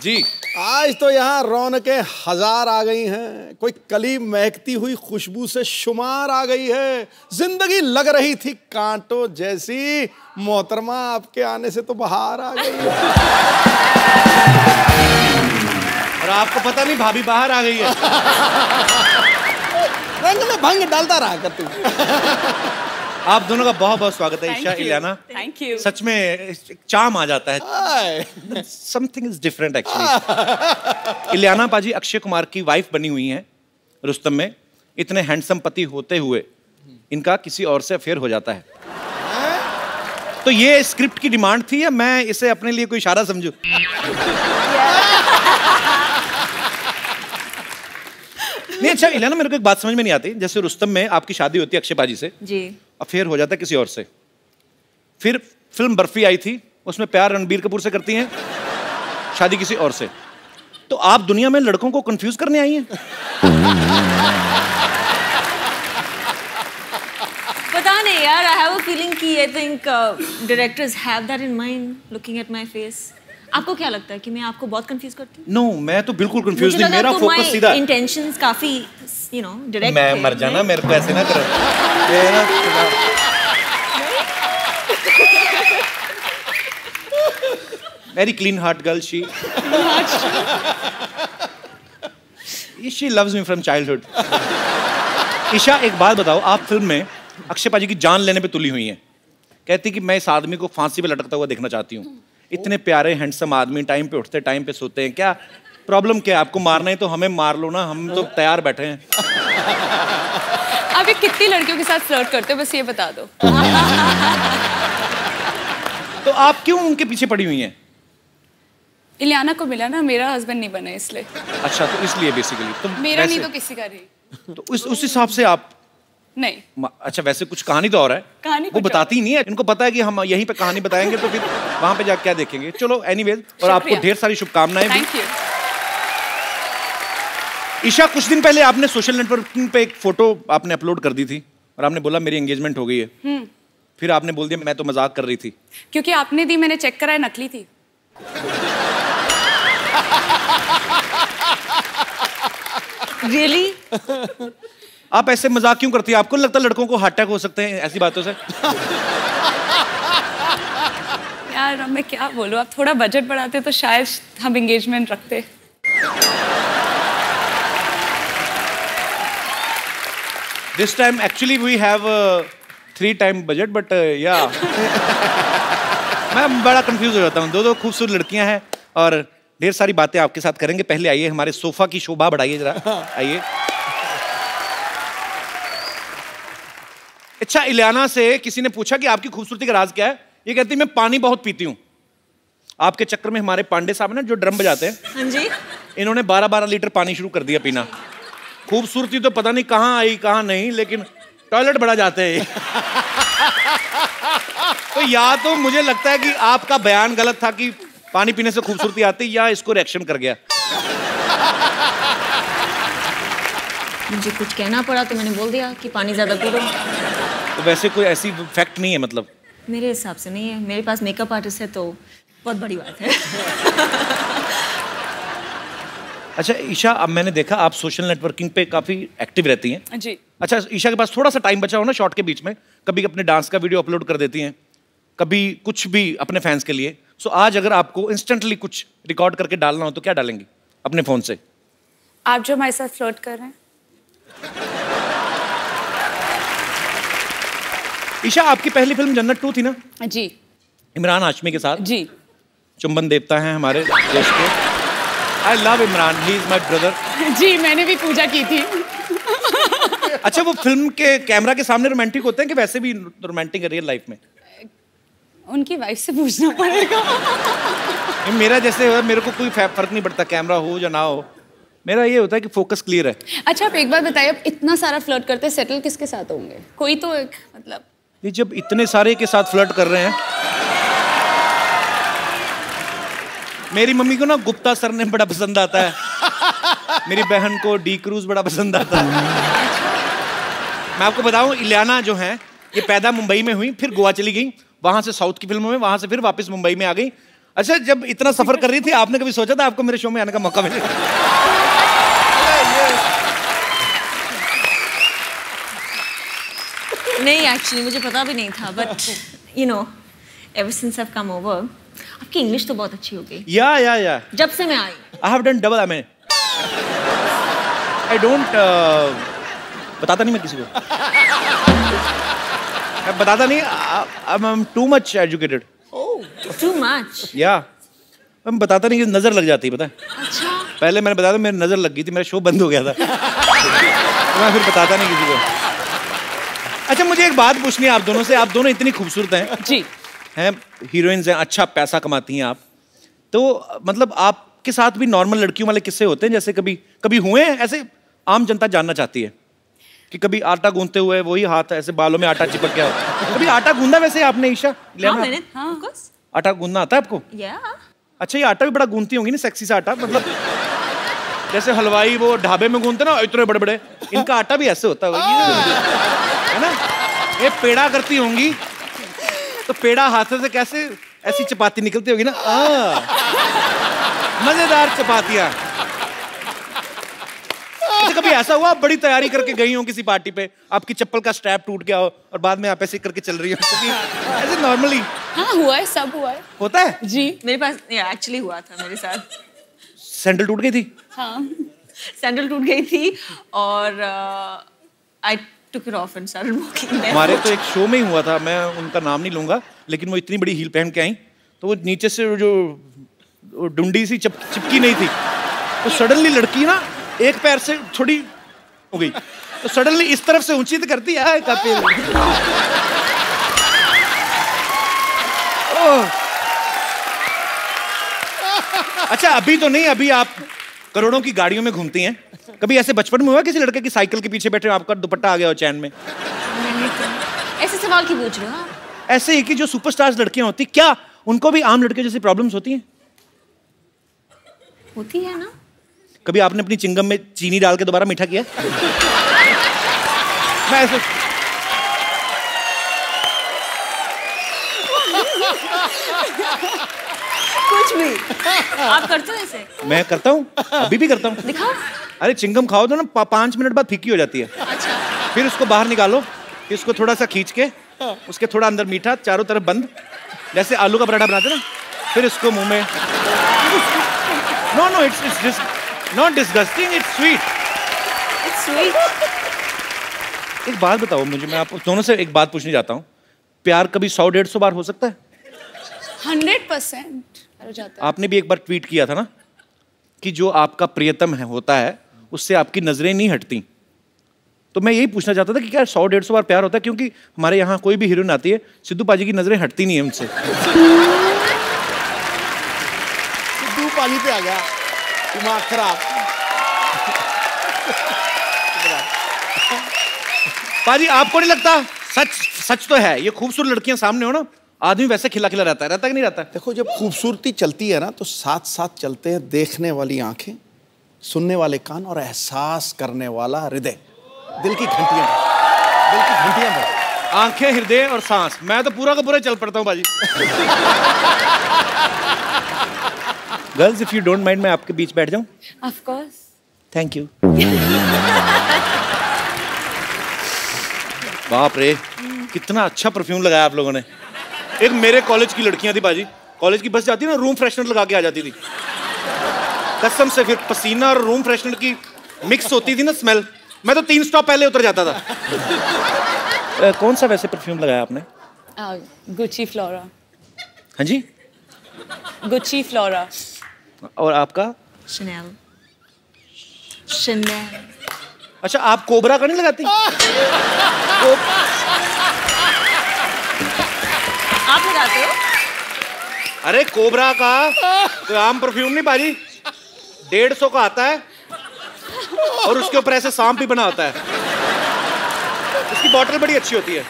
जी। आज तो यहाँ रौनकें हजार आ गई हैं, कोई कली महकती हुई खुशबू से शुमार आ गई है। जिंदगी लग रही थी कांटों जैसी, मोहतरमा आपके आने से तो बाहर आ गई है। और आपको पता नहीं भाभी बाहर आ गई है। रंग में भंग डालता रहा कर तू। आप दोनों का बहुत बहुत स्वागत है ईशा, इलियाना। Thank you. सच में चार्म आ जाता है। Something is different actually. Ileana पाजी अक्षय कुमार की वाइफ बनी हुई हैं रुस्तम में। इतने हैंडसम पति होते हुए इनका किसी और से अफेयर हो जाता है। तो ये स्क्रिप्ट की डिमांड थी या मैं इसे अपने लिए कोई इशारा समझूं? नहीं, अच्छा इलियाना, मेरे को एक बात समझ में नहीं आती। जैसे रुस्तम में आपकी शादी होती है अक्षय पाजी से जी, अफेयर हो जाता है किसी और से। फिर फिल्म बर्फी आई थी, उसमें प्यार रणबीर कपूर से करती हैं, शादी किसी और से। तो आप दुनिया में लड़कों को कंफ्यूज करने आई हैं? पता नहीं यार, आई हैव अ फीलिंग कि I think directors have that in mind looking at my face. आपको क्या लगता है कि मैं आपको बहुत कंफ्यूज करती हूँ? नो, मैं तो बिल्कुल कंफ्यूज नहीं, मेरा फोकस सीधा है। इंटेंशंस काफी डायरेक्ट। मैं मर जाना, मेरे को ऐसे ना करो। Very clean heart girl she loves me from childhood. Isha, एक बात बताओ, आप फिल्म में अक्षय पाजी की जान लेने पे तुली हुई हैं। कहती कि मैं इस आदमी को फांसी पे लटकता हुआ देखना चाहती हूँ। इतने प्यारे हैंडसम आदमी, टाइम पे उठते टाइम पे सोते हैं, क्या प्रॉब्लम क्या है? आपको मारना है तो हमें मार लो ना, हम तो तैयार बैठे हैं। आप कितनी लड़कियों के साथ फ्लर्ट करते हो, बस ये बता दो। तो आप क्यों उनके पीछे पड़ी हुई हैं? इलियाना को मिला ना, मेरा हस्बैंड नहीं बना इसलिए। अच्छा, तो इसलिए बेसिकली तो मेरा नहीं तो किसी का रही। तो उस हिसाब से आप नहीं। अच्छा, वैसे कुछ कहानी तो और है, कहानी वो बताती नहीं है। इनको पता है कि हम यहीं पे कहानी बताएंगे तो फिर वहां पे जाके क्या देखेंगे। चलो एनीवेज, और आपको ढेर सारी शुभकामनाएं। Thank you. ईशा, कुछ दिन पहले आपने सोशल नेटवर्किंग पे एक फोटो आपने अपलोड कर दी थी और आपने बोला मेरी एंगेजमेंट हो गई है। फिर आपने बोल दिया मैं तो मजाक कर रही थी। क्योंकि आपने दी, मैंने चेक कराया, नकली थी। रियली? आप ऐसे मजाक क्यों करती है? आपको लगता है लड़कों को हार्ट अटैक हो सकते हैं ऐसी बातों से? यार अब मैं क्या बोलूं, आप थोड़ा बजट बढ़ाते तो शायद हम एंगेजमेंट रखते। This time actually we have 3 time budget, but या मैं बड़ा कंफ्यूज हो जाता हूँ। दो खूबसूरत लड़कियां हैं और ढेर सारी बातें आपके साथ करेंगे। पहले आइए, हमारे सोफा की शोभा बढ़ाइए जरा, आइए। अच्छा, इलियाना से किसी ने पूछा कि आपकी खूबसूरती का राज क्या है? ये कहती मैं पानी बहुत पीती हूँ। आपके चक्कर में हमारे पांडे साहब ना, जो ड्रम बजाते हैं, हाँ जी, इन्होंने 12-12 लीटर पानी शुरू कर दिया पीना। खूबसूरती तो पता नहीं कहाँ आई कहाँ नहीं, लेकिन टॉयलेट बड़ा जाते हैं। तो या तो मुझे लगता है कि आपका बयान गलत था कि पानी पीने से खूबसूरती आती, या इसको रिएक्शन कर गया। मुझे कुछ कहना पड़ा तो मैंने बोल दिया कि पानी ज्यादा पी लो। तो वैसे कोई ऐसी फैक्ट नहीं है मतलब? मेरे हिसाब से नहीं है, मेरे पास मेकअप आर्टिस्ट है तो बहुत बड़ी बात है। अच्छा ईशा, अब मैंने देखा आप सोशल नेटवर्किंग पे काफी एक्टिव रहती हैं। जी। अच्छा, ईशा के पास थोड़ा सा टाइम बचा हो ना शॉर्ट के बीच में, कभी अपने डांस का वीडियो अपलोड कर देती हैं, कभी कुछ भी अपने फैंस के लिए। सो आज अगर आपको इंस्टेंटली कुछ रिकॉर्ड करके डालना हो तो क्या डालेंगी अपने फोन से? आप जो हमारे साथ फ्लर्ट कर रहे हैं। ईशा, आपकी पहली फिल्म जन्नत 2 थी ना? जी। इमरान हाशमी के साथ। जी। चुंबन देवता हैं हमारे देश के। I love Imran, he is my brother. जी, मैंने भी पूजा की थी। अच्छा, वो फिल्म के कैमरा के सामने रोमांटिक होते हैं कि वैसे भी रोमांटिक है रियल लाइफ में? उनकी वाइफ से पूछना पड़ेगा। मेरा जैसे, मेरे को कोई फर्क नहीं पड़ता कैमरा हो या ना हो, मेरा ये होता है कि फोकस क्लियर है। अच्छा, आप एक बात बताइए, आप इतना सारा फ्लर्ट करते हैं, सेटल किसके साथ होंगे? कोई तो एक मतलब। ये जब इतने सारे के साथ फ्लर्ट कर रहे हैं, मेरी मम्मी को ना गुप्ता सर ने बड़ा पसंद आता है, मेरी बहन को डी क्रूज बड़ा पसंद आता है। मैं आपको बताऊं, इलियाना जो है ये पैदा मुंबई में हुई, फिर गोवा चली गई, वहां से साउथ की फिल्मों में, वहां से फिर वापस मुंबई में आ गई। अच्छा, जब इतना सफर कर रही थी आपने कभी सोचा था आपको मेरे शो में आने का मौका मिलेगा? नहीं, एक्चुअली मुझे पता भी नहीं था, but you know ever since I have come over, आपकी इंग्लिश तो बहुत अच्छी हो गई। या जब से मैं आई। I have done double I don't बताता नहीं मैं किसी को। मैं बताता नहीं, I am too much educated. Too much? या मैं बताता नहीं कि नजर लग जाती है, पता है? अच्छा। पहले मैंने बताया था, मेरी नजर लग गई थी, मेरा शो बंद हो गया था। तो मैं फिर बताता नहीं किसी को। अच्छा, मुझे एक बात पूछनी है आप दोनों से। आप दोनों इतनी खूबसूरत हैं जी, हैं, हीरोइंस हैं, अच्छा पैसा कमाती हैं आप, तो मतलब आपके साथ भी नॉर्मल लड़कियों वाले किस्से होते हैं? जैसे कभी हुए हैं ऐसे? आम जनता जानना चाहती है कि कभी आटा गूंथते हुए वही हाथ ऐसे बालों में आटा चिपक गया, कभी आटा गूंदा वैसे आपने? ईशा, हाँ, मैंने, हाँ, of course। आटा गूंदना आता है आपको? Yeah। अच्छा, ये आटा भी बड़ा गूंथती होंगी ना, सेक्सी सा आटा, मतलब जैसे हलवाई वो ढाबे में गूंथते ना इतने बड़े बड़े, इनका आटा भी ऐसे होता है ना? ये पेड़ा करती होंगी, तो पेड़ा हाथ से कैसे ऐसी चपाती निकलती होगी ना, मजेदार चपातियां। अच्छा, कभी ऐसा हुआ आप बड़ी तैयारी करके गई हो किसी पार्टी पे, आपकी चप्पल का स्ट्रैप टूट गया हो और बाद में आप ऐसे करके चल रही हो? ऐसे नॉर्मली हाँ हुआ है, सब हुआ है। होता है जी, मेरे पास एक्चुअली हुआ था मेरे साथ। सैंडल टूट गई थी? हाँ, सैंडल टूट गई थी और I took it off and started walking. हमारे तो एक शो में ही हुआ था, मैं उनका नाम नहीं लूंगा, लेकिन वो इतनी बड़ी हील पहन के आई, तो वो नीचे से जो डुंडी सी चिपकी नहीं थी, तो सडनली लड़की ना एक पैर से थोड़ी हो गई, तो सडनली इस तरफ से ऊंची तो करती है कपिल। अच्छा, अभी तो नहीं, अभी आप करोड़ों की गाड़ियों में घूमती हैं। कभी ऐसे बचपन में हुआ किसी लड़के की साइकिल के पीछे बैठे आपका दुपट्टा आ गया हो चैन में? ऐसे सवाल क्यों पूछ रहे हो आप? ऐसे ही कि जो सुपरस्टार्स लड़कियां होती, क्या उनको भी आम लड़के जैसी प्रॉब्लम्स होती हैं? होती है ना। कभी आपने अपनी चिंगम में चीनी डाल के दोबारा मीठा किया? मैं ऐसे कुछ भी आप करते हो ऐसे? मैं करता हूँ, अभी भी करता हूँ। दिखाओ। अरे चिंगम खाओ तो ना 5 मिनट बाद फीकी हो जाती है। अच्छा। फिर उसको बाहर निकालो, फिर उसको थोड़ा सा खींच के, उसके थोड़ा अंदर मीठा, चारों तरफ बंद, जैसे आलू का पराठा बनाते ना, फिर इसको मुंह में। No it's not disgusting, it's sweet. It's sweet. एक बात बताओ मुझे, मैं आप दोनों से एक बात पूछने जाता हूँ, प्यार कभी 100-150 बार हो सकता है? 100% हो जाता है। आपने भी एक बार ट्वीट किया था ना कि जो आपका प्रियतम है होता है उससे आपकी नजरें नहीं हटती, तो मैं यही पूछना चाहता था कि क्या 100-150 बार प्यार होता है? क्योंकि हमारे यहाँ कोई भी हीरोइन आती है, सिद्धू पाजी की नजरें हटती नहीं है उनसे। सिद्धू पाजी पे आ गया, दिमाग खराब। पाजी, आपको नहीं लगता? सच तो है, ये खूबसूरत लड़कियां सामने हो ना, आदमी वैसे खिला खिला रहता है कि नहीं रहता? देखो, जब खूबसूरती चलती है ना, तो साथ साथ चलते हैं देखने वाली आंखें, सुनने वाले कान और एहसास करने वाला हृदय। दिल की घंटियां आंखें, हृदय और सांस। मैं तो पूरा का पूरा चल पड़ता हूँ बाजी। Girls, if you don't mind, मैं आपके बीच बैठ जाऊं? Of course। Thank you. बाप रे, कितना अच्छा परफ्यूम लगाया आप लोगों ने। एक मेरे कॉलेज की लड़कियां थी बाजी, कॉलेज की बस जाती है ना, रूम फ्रेशनर लगा के आ जाती थी कसम से। फिर पसीना और रूम फ्रेशनर की मिक्स होती थी ना स्मेल, मैं तो 3 स्टॉप पहले उतर जाता था। कौन सा वैसे परफ्यूम लगाया आपने? Gucci flora. हाँ जी? Gucci flora. और आपका? शनेल। अच्छा, आप कोबरा का नहीं लगाती? आप लगाते हो? अरे कोबरा का तो आम परफ्यूम नहीं बाजी, 150 का आता है और उसके ऊपर ऐसे सांप भी बना होता है। उसकी बॉटल बड़ी अच्छी होती है,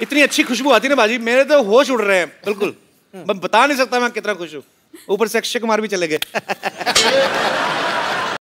इतनी अच्छी खुशबू आती है ना बाजी, मेरे तो होश उड़ रहे हैं बिल्कुल। मैं बता नहीं सकता मैं कितना खुश हूँ। ऊपर से अक्षय कुमार भी चले गए।